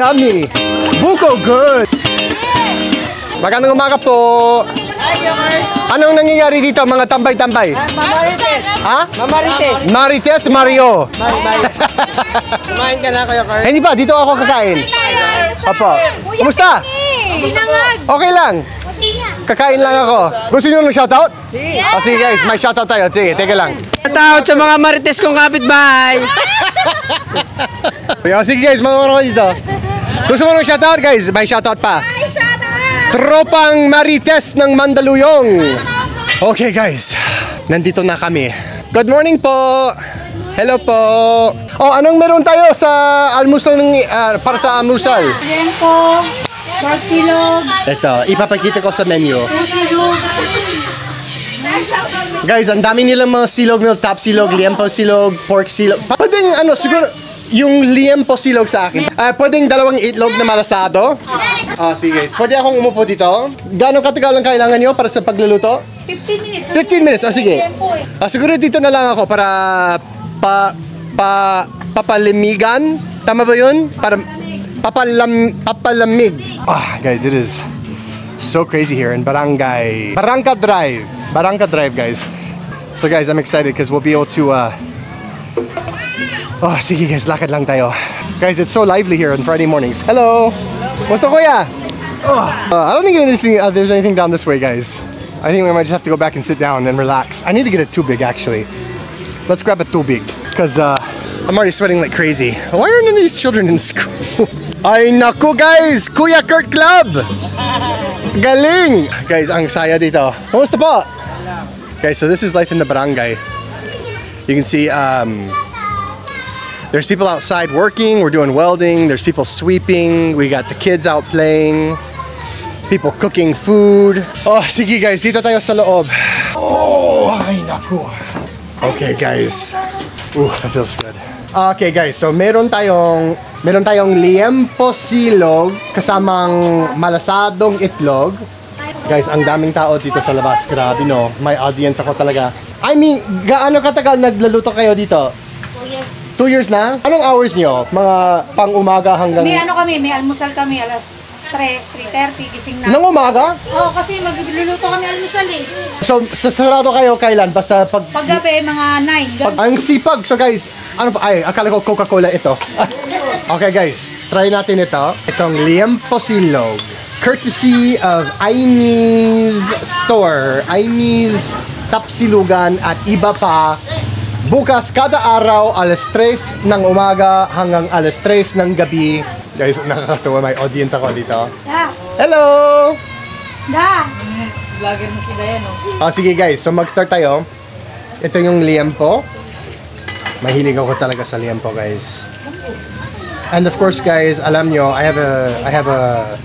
yummy. Buko, good. Magandang umaga po. Anong nangyayari dito, mga tambay-tambay? Marites. Ha? Marites. Marites, Mario. Kumain ka na kayo, Carl? Hindi pa, dito ako kakain. Opo. Kumusta? Okay lang. Kakain lang ako. Gusto niyo ng shoutout? Yeah. Oh, sige guys, may shoutout tayo. Sige, teka lang. Shoutout sa mga Marites kong kapitbahay. Oh, sige guys, mga ko dito. Gusto mo ng shoutout guys? May shoutout pa. Tropang Marites ng Mandaluyong. Okay guys, nandito na kami. Good morning po. Hello po. Oh, anong meron tayo sa almusal para sa almusal? Liempo, pork silog, Ito, ipapakita ko sa menu. silog. Guys, ang dami nilang mga silog, top silog, liempo silog, pork silog. Pwedeng siguro yung liempo silog sa akin. Pwedeng dalawang itlog na malasado. Sige. Pwede akong umupo dito. Gaano katagal ang kailangan nyo para sa pagluluto? 15 minutes. 15 minutes. Sige. Siguro dito na lang ako para papalimigan. Tama ba yun? Para papalamig. Guys, it is so crazy here in Barangka Drive, guys. So guys, I'm excited because we'll be able to sige guys, lakad lang tayo. Guys, it's so lively here on Friday mornings. Hello! Musta kuya? I don't think there's anything down this way, guys. I think we might just have to go back and sit down and relax. I need to get a tubig, actually. Let's grab a tubig. Because I'm already sweating like crazy. Why are none of these children in school? Ay naku guys! Kuya Kurt Club! Galing! Guys, ang saya dito. Kamusta po? Guys, so this is life in the barangay. You can see, there's people outside working, we're doing welding, there's people sweeping, we got the kids out playing, people cooking food. Sige guys, dito tayo sa loob. Ay naku. Okay guys. That feels good. Okay guys, so meron tayong liempo silog kasamang malasadong itlog. Guys, ang daming tao dito sa labas. Grabe no, may audience ako talaga. I mean, gaano katagal naglaluto kayo dito? 2 years na? Anong hours nyo? Mga pang-umaga hanggang... May almusal kami alas 3:30, gising na. Nang umaga? Oo, kasi magluluto kami almusal eh. So, sarado kayo kailan? Basta Paggabi, mga 9. Ang sipag. So guys, akala ko Coca-Cola ito. Okay guys, try natin ito. Itong liempo silog. Courtesy of Aimee's Store. Aimee's Tapsilugan at iba pa. Bukas kada araw, alas 3 ng umaga hanggang alas 3 ng gabi. Guys, nakakatuwa, may audience ako dito. Da. Hello! Da. Vlogger mo sila yan, no? Sige guys, so mag-start tayo. Ito yung liempo. Mahilig ako talaga sa liempo, guys. And of course, guys, alam nyo, I have a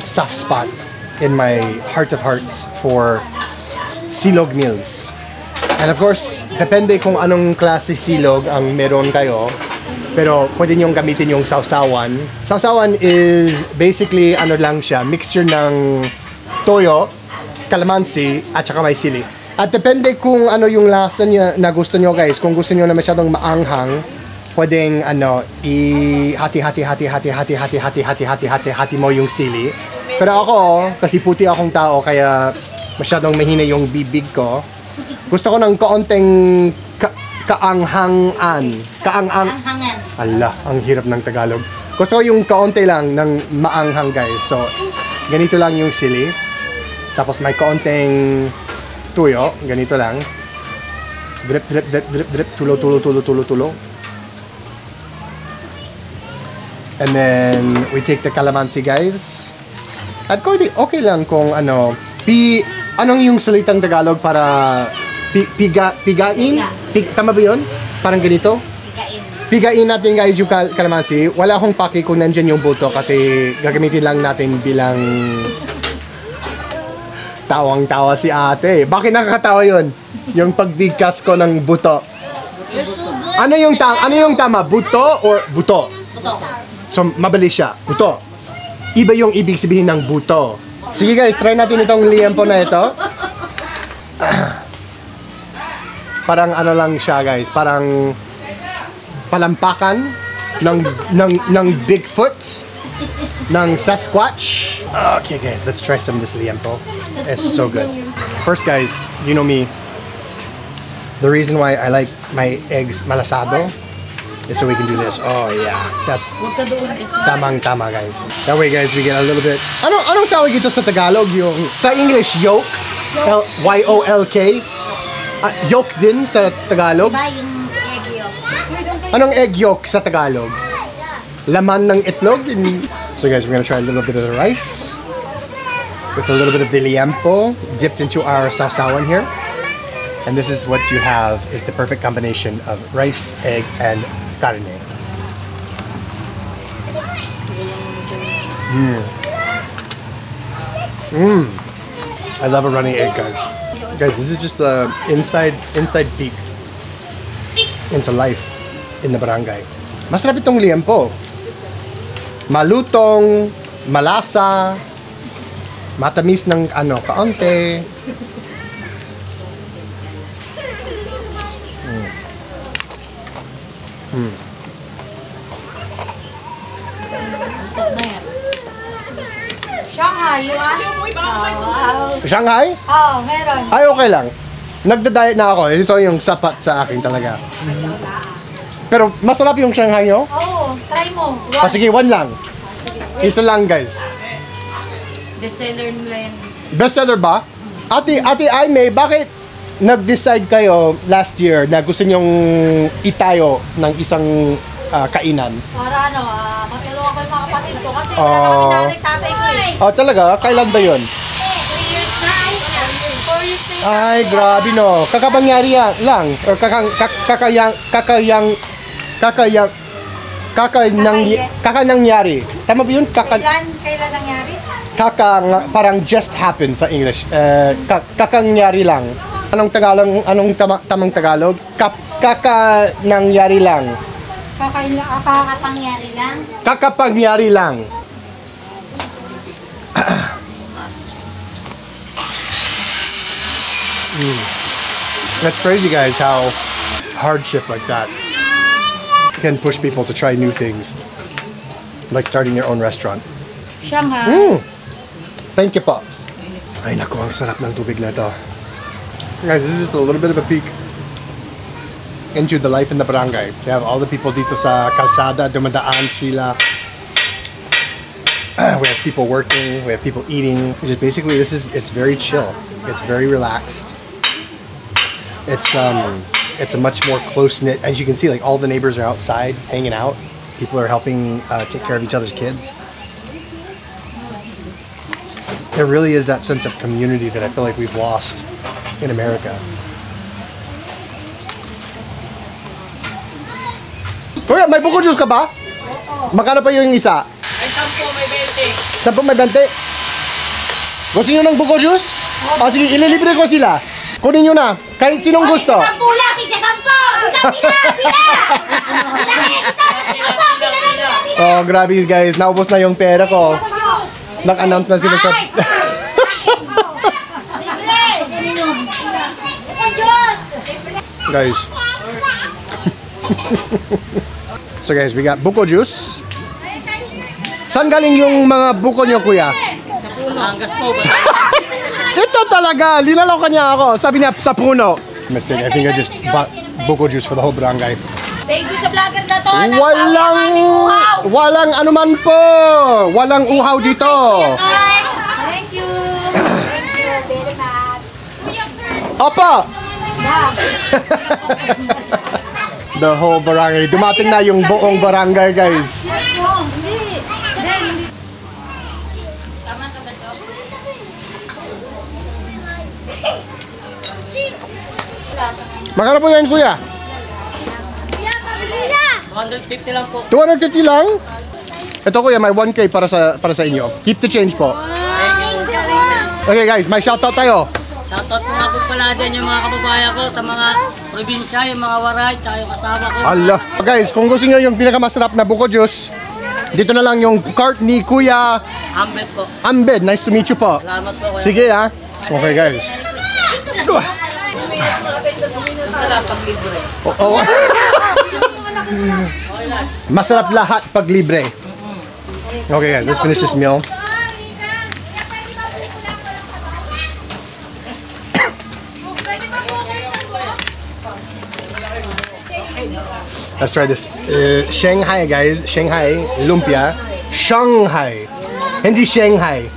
soft spot in my heart of hearts for silog meals. And of course, depende kung anong klase silog ang meron kayo. Pero pwede niyong gamitin yung sausawan. Sausawan is basically lang siya, mixture ng toyo, calamansi, at saka may sili. At depende kung ano yung lasa niya na gusto niyo guys. Kung gusto niyo na masyadong maanghang, pwedeng hati mo yung sili. Pero ako, kasi puti akong tao, kaya masyadong mahina yung bibig ko. Gusto ko ng kaunting kaanghangan. Ala, ang hirap ng Tagalog. Gusto ko yung kaunti lang ng maanghang guys. So, ganito lang yung sili. Tapos may kaunting tuyo. Ganito lang. Drip, drip, drip, drip, drip. Tulo, tulo, tulo, tulo, tulo. And then, we take the calamansi guys. At okay lang kung anong yung salitang Tagalog para pigain? Tama ba yun? Parang ganito? Pigain natin guys yung calamansi. Wala akong paki kung nandyan yung buto kasi gagamitin lang natin bilang tawang-tawa si ate. Bakit nakakatawa yun? Yung pagbigkas ko ng buto. Ano yung tama? Buto or buto? Buto. So mabali siya. Buto. Iba yung ibig sabihin ng buto. Sige guys, try natin itong liempo na ito. Parang lang siya guys, parang palampakan ng Bigfoot, ng Sasquatch. Okay guys, let's try some of this liempo. It's so good. First guys, you know me. The reason why I like my eggs malasado is so we can do this. Oh yeah, that's tamang-tama guys. That way guys, we get a little bit. Anong tawag ito sa Tagalog? Yung sa English, yolk. Y-O-L-K. Yolk din sa Tagalog. Anong egg yolk sa Tagalog? Laman ng itlog. So guys, we're gonna try a little bit of the rice with a little bit of the liempo dipped into our sausawan here. And this is what you have, is the perfect combination of rice, egg, and carne. I love a runny egg, guys. Guys, this is just the inside peek into life in the barangay. Masarap itong liempo. Malutong, malasa, matamis ng kaunti. Shanghai, you want? Shanghai? Oh, meron. Ay, okay lang. Nagda-diet na ako. Ito yung sapat sa akin talaga. Pero masarap yung Shanghai nyo? Oo, try mo. Sige, one lang. Isa lang, guys. Bestseller nila yan. Bestseller ba? Ate Aimee, bakit nag-decide kayo last year na gusto nyong itayo ng isang kainan? Para matulungan ko yung mga kapatid ko. Kasi wala naman nanay tatay ko eh. Oh, talaga? Kailan ba yun? 3 years na. 4 years na. Ay, grabe no. Kakabangyari lang. Or kakanangyari. Tama ba yun? Kailan nangyari? Parang just happened sa English. Kakangyari lang. Anong tamang Tagalog? Kakanangyari lang. Kakapangyari lang. Kakapangyari lang. That's crazy, guys, how hardship like that can push people to try new things, like starting their own restaurant. Shanghai. Thank you po. Ay naku, ang sarap ng tubig na ito. Guys, this is just a little bit of a peek into the life in the barangay. You have all the people dito sa kalsada, dumadaan, Sheila. We have people working, we have people eating. Just basically, it's very chill. It's very relaxed. It's a much more close-knit, as you can see, like all the neighbors are outside hanging out. People are helping take care of each other's kids. There really is that sense of community that I feel like we've lost in America. Kuya, may buko juice ka ba? Magkano pa yung isa? Ay, 10 may 20. 10 may 20? Gusto nyo ng buko juice? O sige, ililibre ko sila. Kunin nyo na. Kahit sinong gusto. Pula, tigsa 10! Oh, grabe guys. Naubos na yung pera ko. Nag-announce na sila sa... Guys. So guys, we got buko juice. Saan galing yung mga buko nyo, kuya? Angas po. Ito talaga, linalokan niya ako. Sabi niya, sa puno. Mister, I think I just bought buko juice for the whole barangay. Thank you sa vlogger na to. Walang anuman po. Walang uhaw dito. Thank you. Thank you very much. Opo. The whole barangay. Dumating na yung buong barangay, guys. Magkano po yan, kuya? 250 lang po. 250 lang? Ito, kuya, may 1K para sa inyo. Keep the change po. Okay, guys, may shoutout tayo. Shoutout po nga po pala dyan yung mga kababayan ko sa mga probinsya, yung mga waray, tsaka yung asawa ko. Allah. Guys, kung gusto nyo yung pinakamasarap na buko juice, dito na lang yung cart ni Kuya Ambed po. Ambed. Nice to meet you po. Salamat po. Sige, ha? Okay, guys. Sarap pag libre. Oh. Masarap lahat pag libre. Okay guys, let's finish this meal. Let's try this. Shanghai guys, Shanghai lumpia. Shanghai. Hindi Shanghai.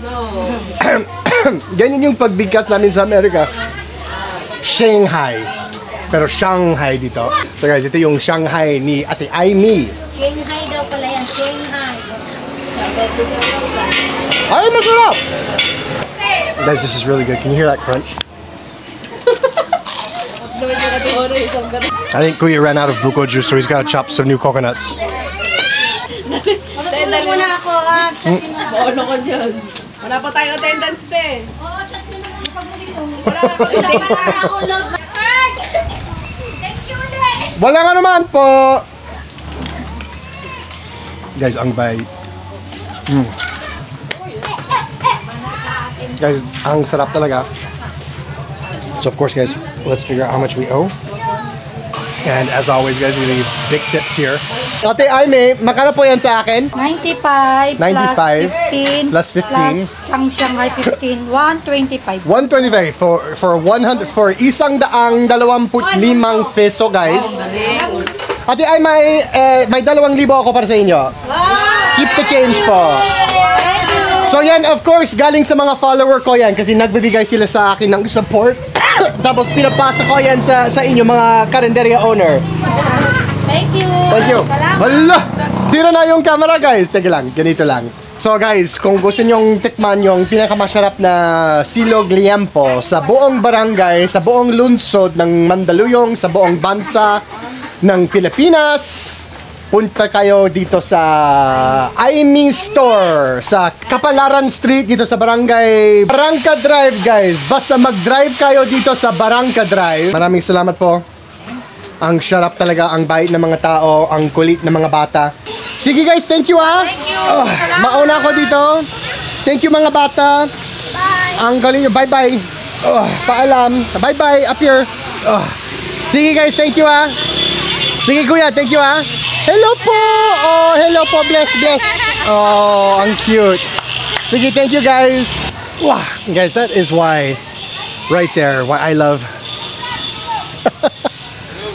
Ganyan yung pagbigkas namin sa Amerika. Shanghai. Pero Shanghai dito. So guys, ito yung Shanghai ni Ate Aimee. Shanghai daw pala yan, Shanghai. Ay, masarap! Guys, this is really good. Can you hear that crunch? I think Kuya ran out of buko juice, so he's got to chop some new coconuts. Tulog mo na ako, ah. Bono ko dyan. Wala pa tayong attendance, te. Oo, chat ko na. Wala ako load. Thank you, ulit. Wala nga naman po! Guys, ang bait. Guys, ang sarap talaga. So of course guys, let's figure out how much we owe. And as always guys, we leave big tips here. Ate Aimee, magkano po yan sa akin? 95 95 plus 15 plus 15 plus Shanghai 15, 125. 125 for 100 for 125 peso guys. Ate Aimee, may 2,000 ako para sa inyo. Keep the change po. So yan, of course, galing sa mga follower ko yan kasi nagbibigay sila sa akin ng support. Tapos pinapasa ko yan sa inyo mga karinderya owner. Thank you. Thank you. Hala! Tira na yung camera guys. Teka lang, ganito lang. So guys, kung gusto nyong tikman yung pinakamasarap na silog liempo sa buong barangay, sa buong lungsod ng Mandaluyong, sa buong bansa ng Pilipinas, punta kayo dito sa Aimee Store sa Kapalaran Street dito sa barangay Barangka Drive guys. Basta mag-drive kayo dito sa Barangka Drive. Maraming salamat po. Ang sarap talaga, ang bait ng mga tao, ang kulit ng mga bata. Sige guys, thank you ah. Thank you. Mauna ako dito. Thank you mga bata. Bye. Ang galing nyo. Bye-bye. Paalam. Bye-bye. Up here. Sige guys, thank you ah. Sige kuya, thank you ah. Hello po! Oh, hello po. Bless, bless. Oh, ang cute. Sige, thank you guys. Wow, guys, that is why, right there, why I love.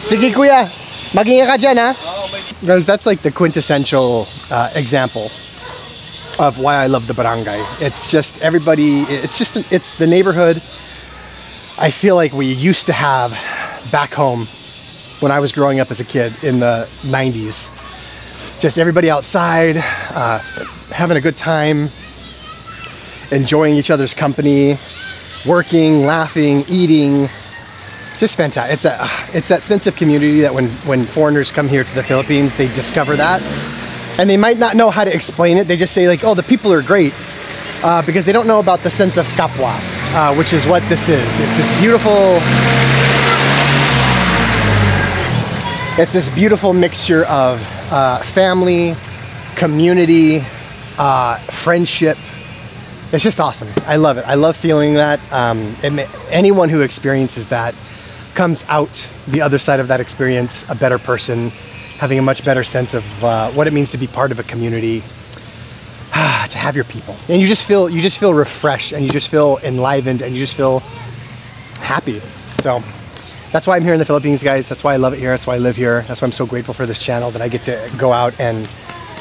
Sige kuya, mag-ingat ka dyan ha. Guys, that's like the quintessential example of why I love the barangay. It's just everybody, it's the neighborhood I feel like we used to have back home when I was growing up as a kid in the 90s. Just everybody outside, having a good time, enjoying each other's company, working, laughing, eating. Just fantastic. It's that sense of community that when foreigners come here to the Philippines, they discover that. And they might not know how to explain it. They just say like, oh, the people are great. Because they don't know about the sense of kapwa, which is what this is. It's this beautiful... It's this beautiful mixture of family, community, friendship. It's just awesome. I love it. I love feeling that. Anyone who experiences that comes out the other side of that experience a better person, having a much better sense of what it means to be part of a community, to have your people, and you just feel refreshed, and you just feel enlivened, and you just feel happy. So. That's why I'm here in the Philippines, guys. That's why I love it here. That's why I live here. That's why I'm so grateful for this channel that I get to go out and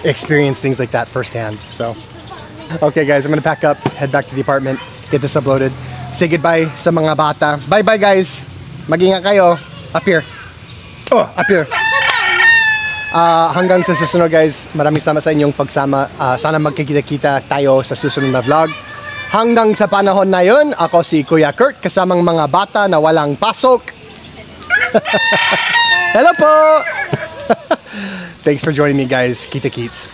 experience things like that firsthand. So, okay, guys, I'm gonna pack up, head back to the apartment, get this uploaded. Say goodbye sa mga bata. Bye-bye, guys. Mag-ingat kayo. Up here. Oh, up here. Hanggang sa susunod, guys. Maraming salamat sa inyong pagsama. Sana magkikita-kita tayo sa susunod na vlog. Hanggang sa panahon na yun, ako si Kuya Kurt, kasamang mga bata na walang pasok. Hello po! Thanks for joining me guys. Kita Kits.